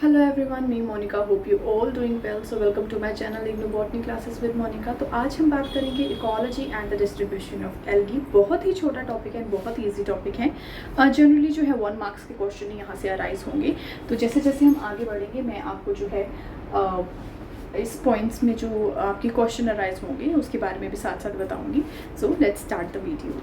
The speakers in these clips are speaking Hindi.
Hello everyone, me Monika. Hope you all doing well. So welcome to my channel IGNOU botany classes with Monika. तो आज हम बात करेंगे ecology and the distribution of algae. बहुत ही छोटा टॉपिक है, बहुत ही इजी टॉपिक है। जनरली जो है 1 मार्क्स के क्वेश्चन ही यहाँ से अराइज होंगे। तो जैसे जैसे हम आगे बढ़ेंगे मैं आपको जो है इस पॉइंट्स में जो आपके क्वेश्चन अराइज होंगे उसके बारे में भी साथ साथ बताऊँगी। So let's start the video.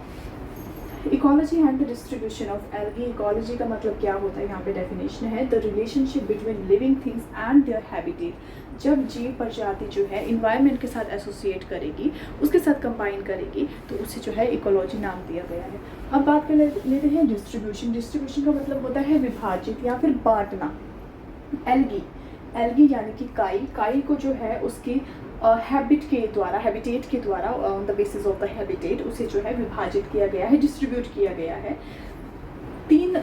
Ecology and the distribution of algae. Ecology का मतलब क्या होता है, यहाँ पे डेफिनेशन है the relationship between living things and their habitat. जब जीव प्रजाति जो है इन्वायरमेंट के साथ एसोसिएट करेगी, उसके साथ कंबाइन करेगी, तो उसे जो है इकोलॉजी नाम दिया गया है। अब बात कर लेते हैं डिस्ट्रीब्यूशन। डिस्ट्रीब्यूशन का मतलब होता है विभाजित या फिर बांटना। एल्गी यानी कि काई को जो है उसकी हैबिटेट के द्वारा on the basis of the habitat उसे जो है विभाजित किया गया है, डिस्ट्रीब्यूट किया गया है। 3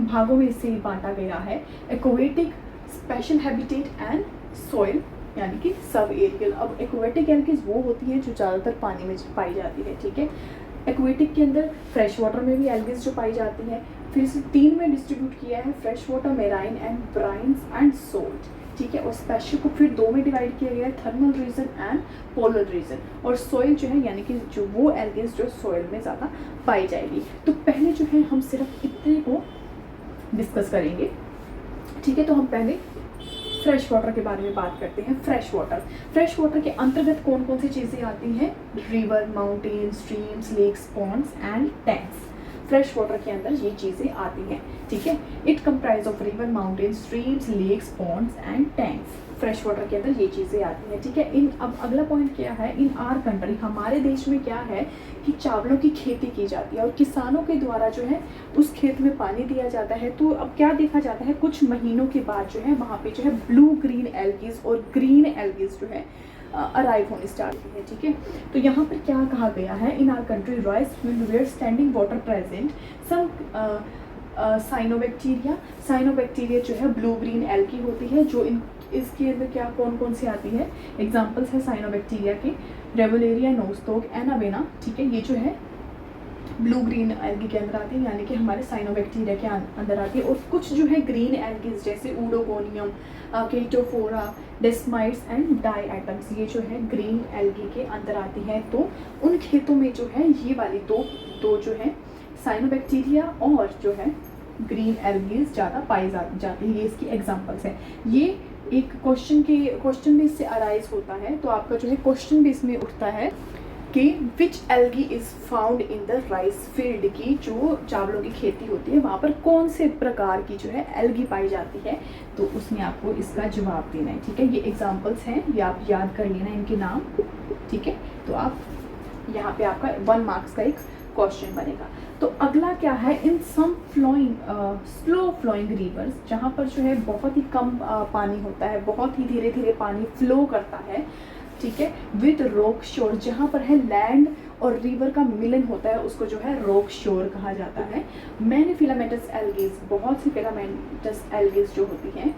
भागों में इसे बांटा गया है, aquatic, special habitat and soil यानी कि सब एरियल। अब एक्वेटिक एल्गीज वो होती हैं जो ज़्यादातर पानी में पाई जाती है, ठीक है। एक्वेटिक के अंदर फ्रेश वाटर में भी एल्गीज जो पाई जाती हैं। फिर इसे 3 में डिस्ट्रीब्यूट किया है, fresh water, marine and brines and salt, ठीक है। और स्पेशल को फिर 2 में डिवाइड किया गया है, thermal region and polar region. और सोइल जो है यानी कि जो वो एल्गीज जो सोइल में ज़्यादा पाई जाएगी। तो पहले जो है हम सिर्फ इतने को डिस्कस करेंगे, ठीक है। तो हम पहले फ्रेश वाटर के बारे में बात करते हैं। फ्रेश वाटर के अंतर्गत कौन कौन सी चीज़ें आती हैं? River, mountain, streams, lakes, ponds and tanks. Fresh water के अंदर ये चीज़ें आती हैं, ठीक है। It comprise of river, mountain, streams, lakes, ponds and tanks. Fresh water के अंदर ये चीज़ें आती हैं, ठीक है। अब अगला पॉइंट क्या है, इन आर कंट्री, हमारे देश में क्या है कि चावलों की खेती की जाती है और किसानों के द्वारा जो है उस खेत में पानी दिया जाता है। तो अब क्या देखा जाता है, कुछ महीनों के बाद जो है वहाँ पे जो है ब्लू ग्रीन एल्गीज और ग्रीन एल्गीज जो है अराइव होने स्टार्ट की है, ठीक है। तो यहाँ पर क्या कहा गया है, in our country rice field where standing water present some cyanobacteria जो है ब्लू ग्रीन एल्गी होती है। जो इसके अंदर क्या कौन कौन सी आती है, एग्जाम्पल्स है साइनोबैक्टीरिया के, रेवोलेरिया, नोस्टोक, एनाबेना, ठीक है। ये जो है ब्लू ग्रीन एल्गी के अंदर आती है, यानी कि हमारे साइनोबैक्टीरिया के अंदर आती है। और कुछ जो है ग्रीन एल्गीज जैसे ऊडोगोनियम, केटोफोरा, डेस्माइट्स एंड डाइएटम्स, ये जो है ग्रीन एल्गी के अंदर आती है। तो उन खेतों में जो है ये वाली दो जो है साइनोबैक्टीरिया और जो है ग्रीन एल्गीज ज़्यादा पाई जाती है। ये इसकी एग्जाम्पल्स है। ये एक क्वेश्चन भी इससे अराइज होता है, तो आपका जो है क्वेश्चन भी इसमें उठता है कि which algae is found in the rice field, की जो चावलों की खेती होती है वहाँ पर कौन से प्रकार की जो है एल्गी पाई जाती है। तो उसमें आपको इसका जवाब देना है, ठीक है। ये एग्जाम्पल्स हैं, ये आप याद कर लेना इनके नाम, ठीक है। तो आप यहाँ पे आपका 1 मार्क्स का एक क्वेश्चन बनेगा। तो अगला क्या है, इन सम स्लो फ्लोइंग रिवर्स, जहाँ पर जो है बहुत ही कम पानी होता है, बहुत ही धीरे धीरे पानी फ्लो करता है, ठीक है। विद रॉक शोर, जहाँ पर है लैंड और रिवर का मिलन होता है, उसको जो है रॉक शोर कहा जाता है। मैनी फिलामेंटस एल्गीज, बहुत सी फिलामेंटस एल्गीज जो होती हैं।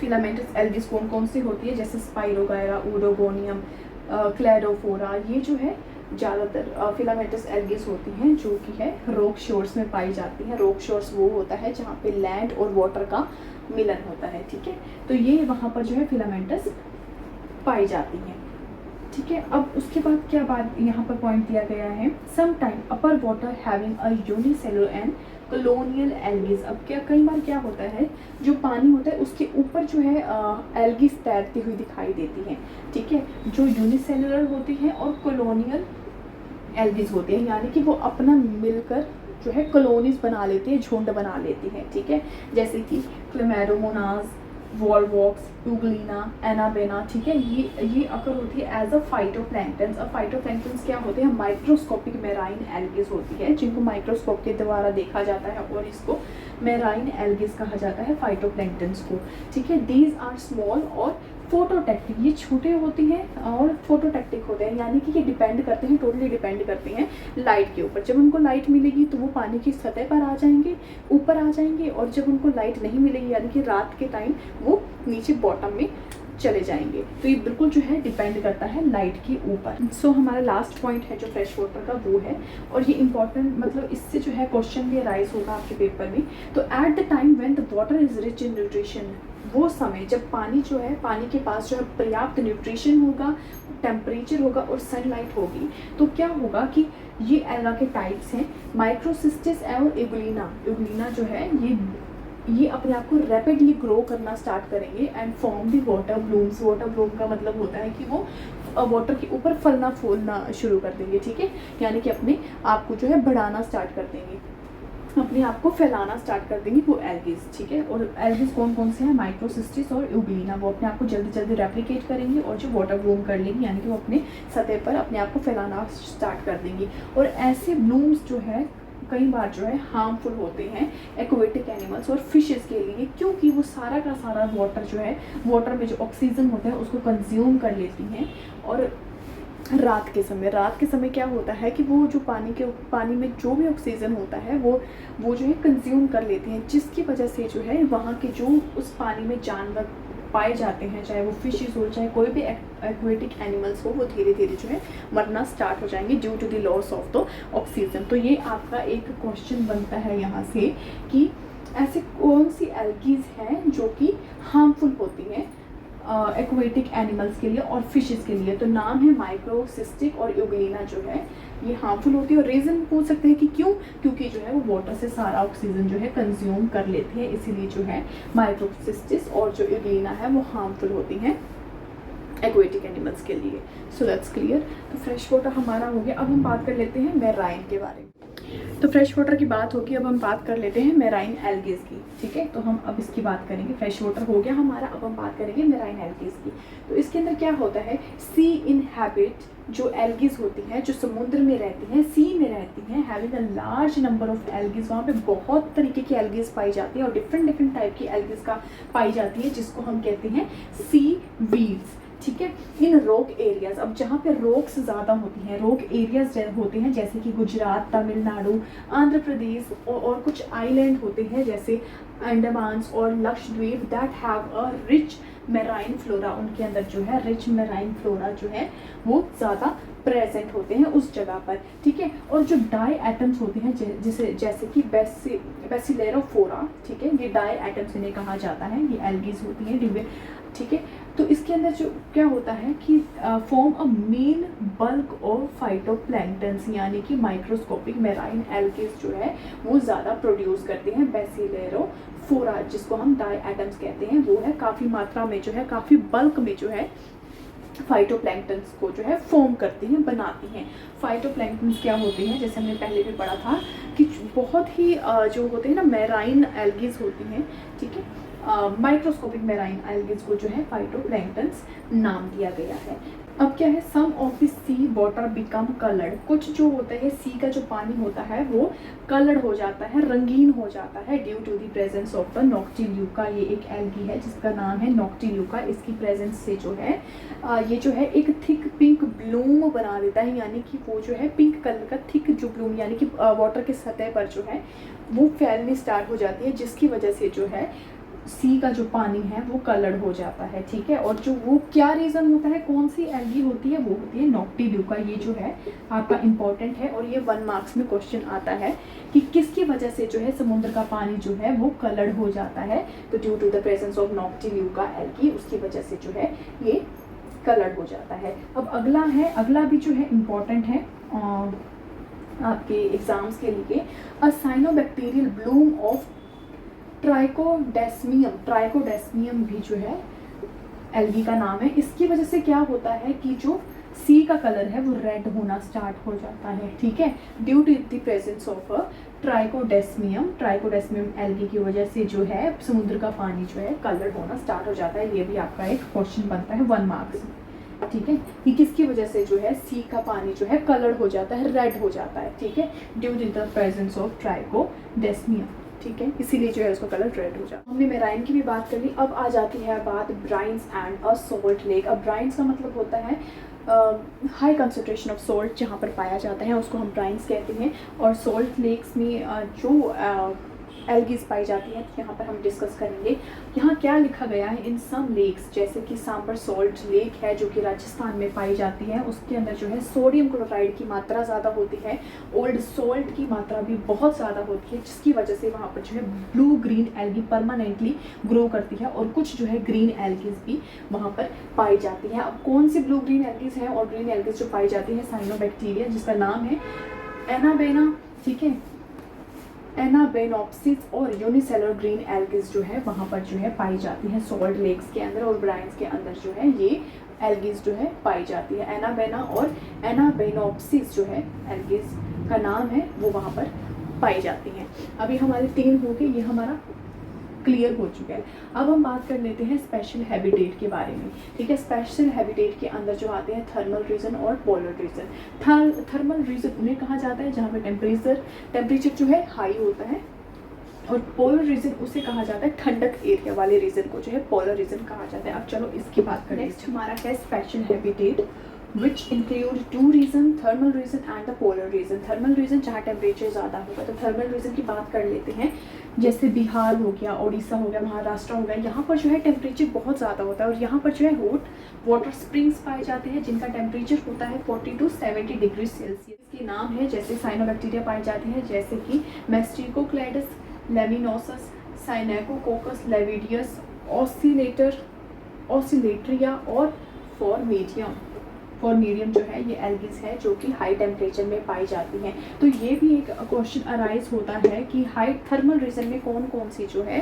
फिलामेंटस एल्गीज कौन कौन सी होती है, जैसे स्पाइरोगायरा, ऊडोगोनियम, क्लेडोफोरा, ये जो है ज़्यादातर फिलामेंटस एल्गीज होती हैं जो कि है रॉक शोर्स में पाई जाती हैं। रॉक शोर्स वो होता है जहाँ पे लैंड और वाटर का मिलन होता है, ठीक है। तो ये वहाँ पर जो है फिलामेंटस पाई जाती हैं, ठीक है। अब उसके बाद क्या बात यहाँ पर पॉइंट दिया गया है, some time upper water having a unicellular and colonial algae. अब क्या कई बार क्या होता है, जो पानी होता है उसके ऊपर जो है एल्गीज तैरती हुई दिखाई देती हैं, ठीक है। जो यूनिसेलुलर होती हैं और कॉलोनियल एल्गीज होती हैं, यानी कि वो अपना मिलकर जो है कॉलोनीज बना लेती है, झुंड बना लेती हैं, ठीक है। जैसे कि क्लेमेडोमोनास, वॉलवॉक्स, यूग्लिना, एनाबेना, ठीक है। ये अकर होती है एज अ फाइटोप्लैंक्टन्स। अब फाइटोप्लैंक्टन्स क्या होते हैं, माइक्रोस्कोपिक मेराइन एल्गीज होती है जिनको माइक्रोस्कोप के द्वारा देखा जाता है और इसको मेराइन एल्गीज कहा जाता है, फाइटोप्लैंक्टन्स को, ठीक है। दीज आर स्मॉल और फोटोटेक्टिक, ये छोटे होते हैं और फोटोटेक्टिक होते हैं, यानी कि ये डिपेंड करते हैं, टोटली डिपेंड करते हैं लाइट के ऊपर। जब उनको लाइट मिलेगी तो वो पानी की सतह पर आ जाएंगे, ऊपर आ जाएंगे, और जब उनको लाइट नहीं मिलेगी यानी कि रात के टाइम वो नीचे बॉटम में चले जाएंगे। तो ये बिल्कुल जो है डिपेंड करता है लाइट के ऊपर। सो हमारा लास्ट पॉइंट है जो फ्रेश वाटर का वो है, और ये इंपॉर्टेंट, मतलब इससे जो है क्वेश्चन भी राइज होगा आपके पेपर में। तो at the time when the water is rich in nutrition, वो समय जब पानी जो है, पानी के पास जो है पर्याप्त न्यूट्रिशन होगा, टेम्परेचर होगा और सनलाइट होगी, तो क्या होगा कि ये एल्गा के टाइप्स हैं, माइक्रोसिस्टिस और एगुलिना। एगुलिना जो है ये अपने आप को रैपिडली ग्रो करना स्टार्ट करेंगे and form the water blooms. Water bloom का मतलब होता है कि वो वाटर के ऊपर फलना फूलना शुरू कर देंगे, ठीक है, यानी कि अपने आप को जो है बढ़ाना स्टार्ट कर देंगे, अपने आप को फैलाना स्टार्ट कर देंगे वो एल्गीज, ठीक है। और एल्गीज कौन कौन से हैं, माइक्रोसिस्टिस और यूग्लिना। वो अपने आप को जल्दी जल्दी रेप्लिकेट करेंगे और जो वाटर ब्लूम कर लेंगी, यानी कि वो अपने सतह पर अपने आप को फैलाना स्टार्ट कर देंगी। और ऐसे ब्लूम्स जो है कई बार जो है हार्मफुल होते हैं एक्वेटिक एनिमल्स और फिशेस के लिए, क्योंकि वो सारा का सारा वाटर जो है, वाटर में जो ऑक्सीजन होता है उसको कंज्यूम कर लेती हैं। और रात के समय क्या होता है कि वो जो पानी में जो भी ऑक्सीजन होता है वो जो है कंज्यूम कर लेते हैं, जिसकी वजह से जो है वहाँ के जो उस पानी में जानवर पाए जाते हैं, चाहे वो फिशेस हो चाहे कोई भी एक्वेटिक एनिमल्स हो, वो धीरे धीरे जो है मरना स्टार्ट हो जाएंगे due to the loss of the oxygen. तो ये आपका एक क्वेश्चन बनता है यहाँ से कि ऐसे कौन सी एल्गीज हैं जो कि हार्मफुल होती हैं एक्वेटिक एनिमल्स के लिए और फिशेस के लिए। तो नाम है माइक्रोसिस्टिक और यूग्लिना जो है ये हार्मफुल होती है। और रीज़न पूछ सकते हैं कि क्यों, क्योंकि जो है वो वाटर से सारा ऑक्सीजन जो है कंज्यूम कर लेते हैं, इसीलिए जो है माइक्रोसिस्टिस और जो यूग्लिना है वो हार्मफुल होती हैं एक्वेटिक एनिमल्स के लिए। So that's clear. तो फ्रेश वाटर हमारा हो गया। अब हम बात कर लेते हैं मेराइन के बारे में। तो फ्रेश वाटर की बात होगी, अब हम बात कर लेते हैं मेराइन एल्गीज की, ठीक है। तो हम अब इसकी बात करेंगे, फ्रेश वाटर हो गया हमारा, अब हम बात करेंगे मेराइन एल्गीज की। तो इसके अंदर क्या होता है, सी इनहैबिट जो एल्गीज होती हैं जो समुद्र में रहती हैं, सी में रहती हैं, having a large number of algae. वहाँ पे बहुत तरीके की एल्गीज पाई जाती है और डिफरेंट टाइप की एल्गीज का पाई जाती है, जिसको हम कहते हैं सी वीड्स, ठीक है। इन रॉक एरियाज, अब जहाँ पे रॉक्स ज़्यादा होती हैं, रॉक एरियाज होते हैं जैसे कि गुजरात, तमिलनाडु, आंध्र प्रदेश और कुछ आइलैंड होते हैं जैसे अंडमान्स और Lakshadweep, that have a rich marine flora. उनके अंदर जो है रिच मेराइन फ्लोरा जो है वो ज़्यादा प्रेजेंट होते हैं उस जगह पर, ठीक है। और जो डाई एटम्स होते हैं जैसे कि बेसिलेरोफोरा, ठीक है, ये डाई एटम्स इन्हें कहा जाता है, ये एल्गीज होती हैं, ठीक है। तो इसके अंदर जो क्या होता है कि form a main bulk of phytoplanktons, यानी कि माइक्रोस्कोपिक मेराइन एल्गीज जो है वो ज़्यादा प्रोड्यूस करते हैं बेसिलेरोफोरा, जिसको हम डाई एटम्स कहते हैं, वो है काफ़ी मात्रा में जो है, काफ़ी बल्क में जो है फाइटोप्लैंक्टन्स को जो है फॉर्म करती हैं, बनाती हैं। फाइटोप्लैंक्टन्स क्या होते हैं, जैसे हमने पहले भी पढ़ा था कि बहुत ही जो होते हैं ना मेराइन एल्गीज होती हैं, ठीक है, माइक्रोस्कोपिक मेराइन एल्गीज को जो है फाइटोप्लैंक्टन्स नाम दिया गया है। अब क्या है, some of the sea water become coloured, कुछ जो होता है सी का जो पानी होता है वो कलर्ड हो जाता है, रंगीन हो जाता है due to the presence of the Noctiluca. ये एक एल्गी है जिसका नाम है नॉक्टिल्यूका। इसकी प्रेजेंस से जो है ये जो है एक थिक पिंक ब्लूम बना देता है, यानी कि वो जो है पिंक कलर का थिक जो ब्लूम, यानी कि वाटर के सतह पर जो है वो फैलनी स्टार्ट हो जाती है, जिसकी वजह से जो है सी का जो पानी है वो कलर्ड हो जाता है, ठीक है। और जो वो क्या रीज़न होता है, कौन सी एल्गी होती है, वो होती है नॉक्टिल्यूका। ये जो है आपका इम्पॉर्टेंट है और ये 1 मार्क्स में क्वेश्चन आता है कि किसकी वजह से जो है समुद्र का पानी जो है वो कलर्ड हो जाता है। तो due to the presence of Noctiluca algae, उसकी वजह से जो है ये कलर्ड हो जाता है। अब अगला भी जो है इम्पॉर्टेंट है आपके एग्जाम्स के लिए, अ साइनोबैक्टीरियल ब्लूम ऑफ ट्राइकोडेस्मियम भी जो है एल्गी का नाम है। इसकी वजह से क्या होता है कि जो सी का कलर है वो रेड होना स्टार्ट हो जाता है, ठीक है, due to the presence of Trichodesmium algae की वजह से जो है समुद्र का पानी जो है कलर होना स्टार्ट हो जाता है। ये भी आपका एक क्वेश्चन बनता है 1 मार्क्स में, ठीक है, कि किसकी वजह से जो है सी का पानी जो है कलर हो जाता है, रेड हो जाता है, ठीक है, due to the presence of Trichodesmium, ठीक है, इसीलिए जो है उसका कलर रेड हो जाता है। हमने मेराइन की भी बात कर ली। अब आ जाती है बात ब्राइन्स एंड अ सॉल्ट लेक। अब ब्राइन्स का मतलब होता है हाई कंसंट्रेशन ऑफ सॉल्ट जहाँ पर पाया जाता है उसको हम ब्राइन्स कहते हैं। और सॉल्ट लेक्स में जो एल्गीज पाई जाती है, तो यहाँ पर हम डिस्कस करेंगे यहाँ क्या लिखा गया है। इन सम लेक्स, जैसे कि सांबर सॉल्ट लेक है जो कि राजस्थान में पाई जाती है, उसके अंदर जो है सोडियम क्लोराइड की मात्रा ज़्यादा होती है, ओल्ड सॉल्ट की मात्रा भी बहुत ज़्यादा होती है, जिसकी वजह से वहाँ पर जो है blue green algae permanently grow करती है, और कुछ जो है ग्रीन एल्गीज भी वहाँ पर पाई जाती है। अब कौन सी ब्लू ग्रीन एल्गीज है और ग्रीन एल्गीज जो पाई जाती है, साइनोबैक्टीरिया, जिसका नाम है एनाबेना, ठीक है, एनाबेनोप्सिस, और यूनिसेलर ग्रीन एल्गीज जो है वहाँ पर जो है पाई जाती है सॉल्ट लेक्स के अंदर और ब्राइन्स के अंदर जो है ये एल्गीज जो है पाई जाती है। एनाबेना और एनाबेनोप्सिस जो है एल्गीज का नाम है वो वहाँ पर पाई जाती हैं। अभी हमारे 3 हो गए, ये हमारा क्लियर हो चुका है। अब हम बात कर लेते हैं स्पेशल हैबिटेट के बारे में, ठीक है। स्पेशल हैबिटेट के अंदर जो आते हैं थर्मल रीजन और पोलर रीजन। थर्मल रीजन उन्हें कहा जाता है जहाँ पे टेम्परेचर जो है हाई होता है, और पोलर रीजन उसे कहा जाता है ठंडक एरिया वाले रीजन को जो है पोलर रीजन कहा जाता है। अब चलो इसकी बात करें। नेक्स्ट हमारा है special habitat which include 2 region, thermal region and the polar region. Thermal region जहाँ टेम्परेचर ज़्यादा होगा, तो थर्मल रीजन की बात कर लेते हैं। जैसे बिहार हो गया, उड़ीसा हो गया, महाराष्ट्र हो गया, यहाँ पर जो है टेम्परेचर बहुत ज़्यादा होता है, और यहाँ पर जो है हॉट वाटर स्प्रिंग्स पाए जाते हैं जिनका टेम्परेचर होता है 40 to 70 डिग्री सेल्सियस। इसके नाम है जैसे साइनोबैक्टीरिया पाई जाती है, जैसे कि मैस्टिकोक्लेडस, लेमिनोसस, साइनेकोकोकस, लेविडियस, ऑसिलेटरिया और फॉर्मेरियम जो है ये एल्गीज है जो कि हाई टेम्परेचर में पाई जाती हैं। तो ये भी एक क्वेश्चन अराइज होता है कि हाई थर्मल रीजन में कौन कौन सी जो है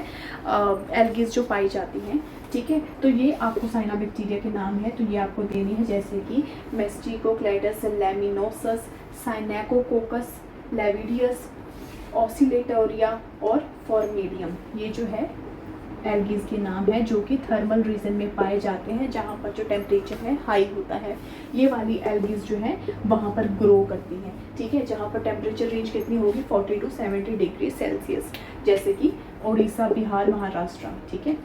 एल्गीज जो पाई जाती हैं, ठीक है। तो ये आपको साइनोबैक्टीरिया के नाम है, तो ये आपको देनी है, जैसे कि मैस्टिकोक्लेडस, लेमिनोसस, साइनेकोकोकस, लेविडियस, ऑसिलेटोरिया और फॉर्मेरियम, ये जो है एल्गीज के नाम है जो कि थर्मल रीजन में पाए जाते हैं जहाँ पर जो टेम्परेचर है हाई होता है। ये वाली एल्गीज जो है वहाँ पर ग्रो करती हैं, ठीक है, जहाँ पर टेम्परेचर रेंज कितनी होगी 40 to 70 डिग्री सेल्सियस, जैसे कि उड़ीसा, बिहार, महाराष्ट्र, ठीक है।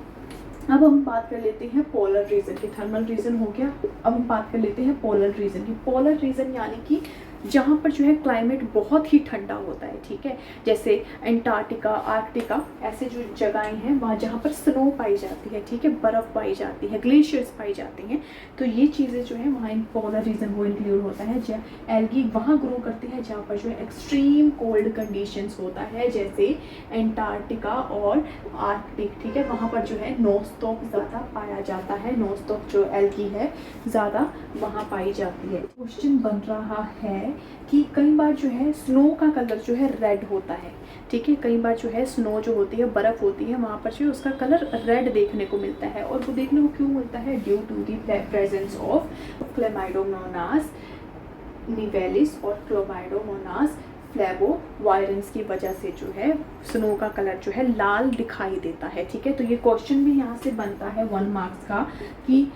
अब हम बात कर लेते हैं पोलर रीजन की। थर्मल रीजन हो गया, अब हम बात कर लेते हैं पोलर रीजन की। पोलर रीजन यानी कि जहाँ पर जो है क्लाइमेट बहुत ही ठंडा होता है, ठीक है, जैसे एंटार्क्टिका, आर्कटिका, ऐसे जो जगहें हैं वहाँ जहाँ पर स्नो पाई जाती है, ठीक है, बर्फ़ पाई जाती है, ग्लेशियर्स पाई जाती हैं, तो ये चीज़ें जो है वहाँ इन पोलर रीजन वो इंक्लूड होता है। एल्गी वहाँ ग्रो करती है जहाँ पर जो है एक्सट्रीम कोल्ड कंडीशंस होता है, जैसे एंटार्क्टिका और आर्कटिक, ठीक है, वहाँ पर जो है नोस्टॉक ज़्यादा पाया जाता है, नोस्टॉक जो एल्गी है ज़्यादा वहाँ पाई जाती है। क्वेश्चन बन रहा है कि कई बार जो है स्नो का कलर जो है रेड होता है, ठीक है, कई बार जो है स्नो जो होती है, बर्फ़ होती है, वहाँ पर जो है उसका कलर रेड देखने को मिलता है, और वो देखने को क्यों मिलता है? Due to the presence of Chlamydomonas nivalis और क्लोमाइडोमोनास फ्लेवोवायरेंस की वजह से जो है स्नो का कलर जो है लाल दिखाई देता है, ठीक है। तो ये क्वेश्चन भी यहाँ से बनता है 1 मार्क्स का कि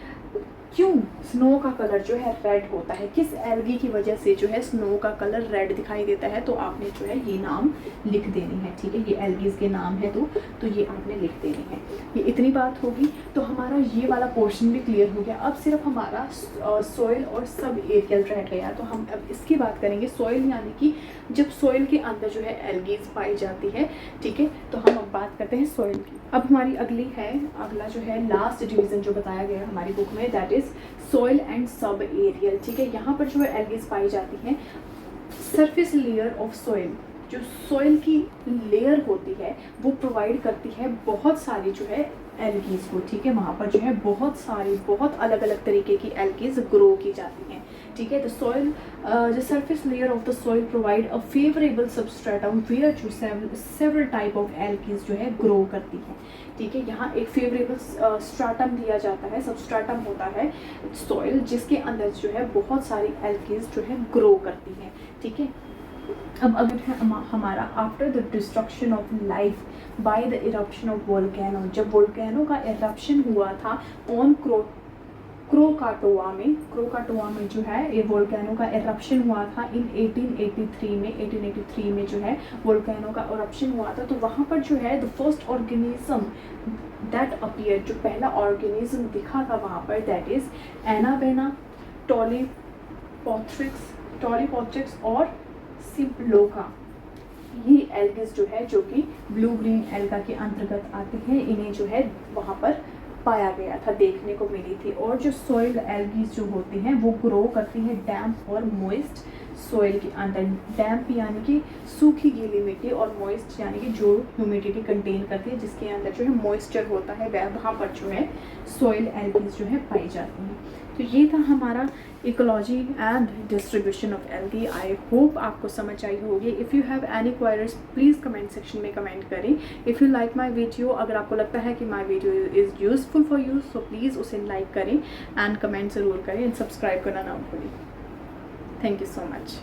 क्यों स्नो का कलर जो है रेड होता है, किस एल्गी की वजह से जो है स्नो का कलर रेड दिखाई देता है, तो आपने जो है ये नाम लिख देनी है, ठीक है, ये एल्गीज के नाम है, तो ये आपने लिख देनी है। ये इतनी बात होगी तो हमारा ये वाला पोर्शन भी क्लियर हो गया। अब सिर्फ हमारा सोइल और सब एरियल रह गया, तो हम अब इसकी बात करेंगे। सोइल यानी कि जब सोइल के अंदर जो है एल्गीज पाई जाती है, ठीक है, तो हम अब बात करते हैं सोइल की। अब हमारी अगला जो है लास्ट डिवीज़न जो बताया गया है हमारी बुक में, that is soil and subaerial, ठीक है। यहाँ पर जो है एल्गीज पाई जाती हैं। सरफेस लेयर ऑफ सोइल, जो सोइल की लेयर होती है वो प्रोवाइड करती है बहुत सारी जो है एल्गीज को, ठीक है, वहाँ पर जो है बहुत अलग अलग तरीके की एल्गीज ग्रो की जाती हैं, ठीक है। The soil the surface layer of the soil provide a favourable substratum where to several type of algae जो है ग्रो करती हैं, ठीक है। यहाँ एक फेवरेबल स्ट्राटम दिया जाता है, सबस्ट्राटम होता है सॉइल जिसके अंदर जो है बहुत सारी एल्गीज जो है ग्रो करती हैं, ठीक है। अब अगर है हमारा after the destruction of life by the eruption of volcano, जब वोल्केनो का इरप्शन हुआ था ऑन क्रोकाटोआ में जो है ये वोल्केनो का इरप्शन हुआ था इन 1883 में जो है वोल्केनो का इरप्शन हुआ था, तो वहाँ पर जो है the first organism that appear, जो पहला ऑर्गेनिज्म दिखा था वहाँ पर, दैट इज एनाबेना, टॉलीपोथ्रिक्स और सिम्प्लोका, ये एल्गीज जो है, जो कि ब्लू ग्रीन एल्गा के अंतर्गत आते हैं, इन्हें जो है वहाँ पर पाया गया था, देखने को मिली थी। और जो सॉइल्ड एल्गीज जो होती हैं वो ग्रो करती हैं डैम्प और मॉइस्ट सॉइल के अंदर। डैम्प यानी कि सूखी गीली मिट्टी, और मॉइस्ट यानी कि जो ह्यूमिडिटी कंटेन करती है, जिसके अंदर जो है मॉइस्चर होता है, वहाँ पर जो है सॉइल एल्गीज जो है पाई जाती हैं। तो ये था हमारा ecology and distribution of algae. I hope आपको समझ आई होगी। If you have any queries please comment section में कमेंट करें। If you like my video, अगर आपको लगता है कि my video is useful for you, so please उसे लाइक करें एंड कमेंट ज़रूर करें एंड सब्सक्राइब करना ना भूलें। Thank you so much.